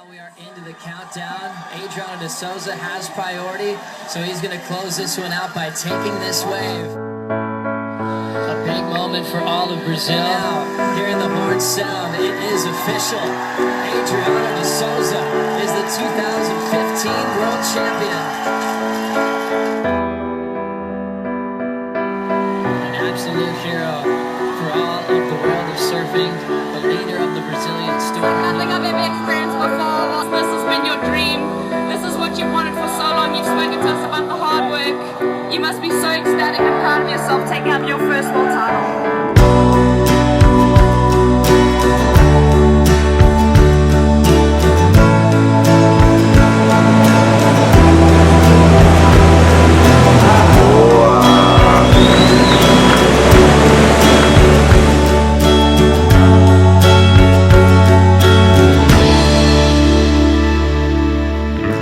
we are into the countdown. Adriano de Souza has priority, so he's going to close this one out by taking this wave. A big moment for all of Brazil. Now, hearing the horn sound, it is official. Adriano de Souza is the 2015 World Champion. An absolute hero for all of the world of surfing, the leader of the Brazilian storm. Nothing I've ever experienced before. This has been your dream. This is what you've wanted for so long. You've spoken to us about the hard work. You must be so ecstatic and proud of yourself taking up your first world title.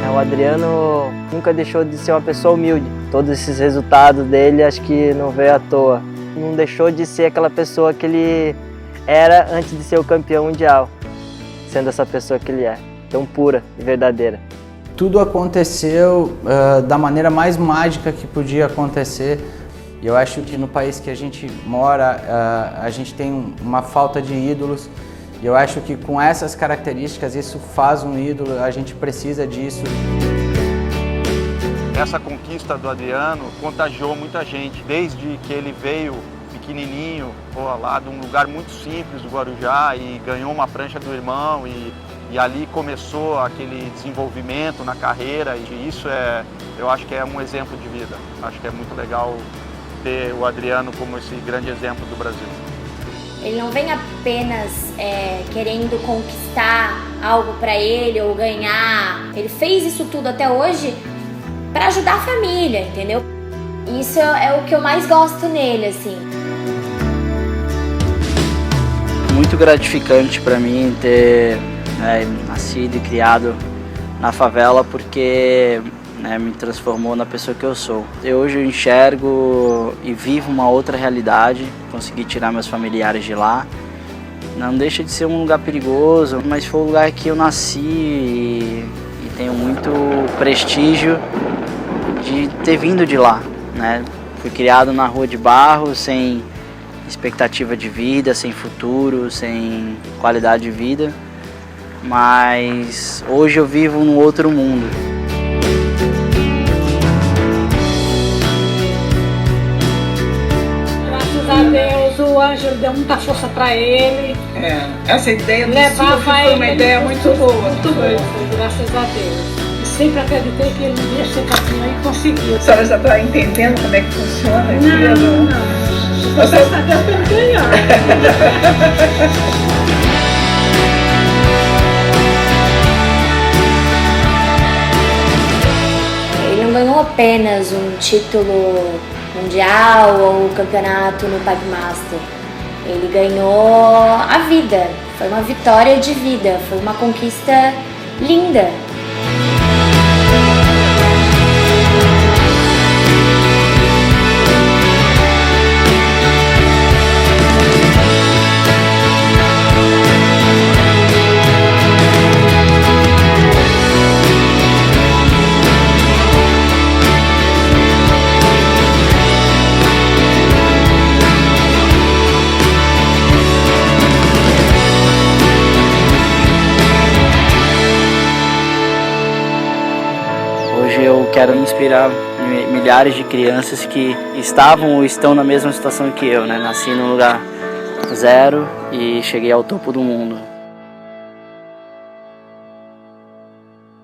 O Adriano nunca deixou de ser uma pessoa humilde. Todos esses resultados dele acho que não veio à toa. Não deixou de ser aquela pessoa que ele era antes de ser o campeão mundial, sendo essa pessoa que ele é, tão pura e verdadeira. Tudo aconteceu da maneira mais mágica que podia acontecer. E eu acho que no país que a gente mora, a gente tem uma falta de ídolos. E eu acho que com essas características isso faz um ídolo, a gente precisa disso. Essa conquista do Adriano contagiou muita gente, desde que ele veio pequenininho, lá de um lugar muito simples do Guarujá e ganhou uma prancha do irmão e ali começou aquele desenvolvimento na carreira e isso eu acho que é um exemplo de vida. Acho que é muito legal ter o Adriano como esse grande exemplo do Brasil. Ele não vem apenas querendo conquistar algo para ele ou ganhar. Ele fez isso tudo até hoje para ajudar a família, entendeu? Isso é o que eu mais gosto nele, assim. Muito gratificante para mim ter nascido e criado na favela, porque me transformou na pessoa que eu sou. Hoje eu enxergo e vivo uma outra realidade, consegui tirar meus familiares de lá. Não deixa de ser um lugar perigoso, mas foi o lugar que eu nasci e tenho muito prestígio de ter vindo de lá, né? Fui criado na Rua de Barro, sem expectativa de vida, sem futuro, sem qualidade de vida, mas hoje eu vivo num outro mundo. Graças a Deus, o Ângelo deu muita força para ele. Essa ideia do Levava foi uma ideia muito boa. Muito boa, graças a Deus. E sempre acreditei que ele não ia ser campeão e conseguiu. A senhora já está entendendo como é que funciona aquilo? Não. Graças a Deus para ele ganhar. Ele não ganhou apenas um título mundial ou um campeonato no Pagmaster. Ele ganhou a vida, foi uma vitória de vida, foi uma conquista linda. Hoje eu quero inspirar milhares de crianças que estavam ou estão na mesma situação que eu, né? Nasci no lugar zero e cheguei ao topo do mundo.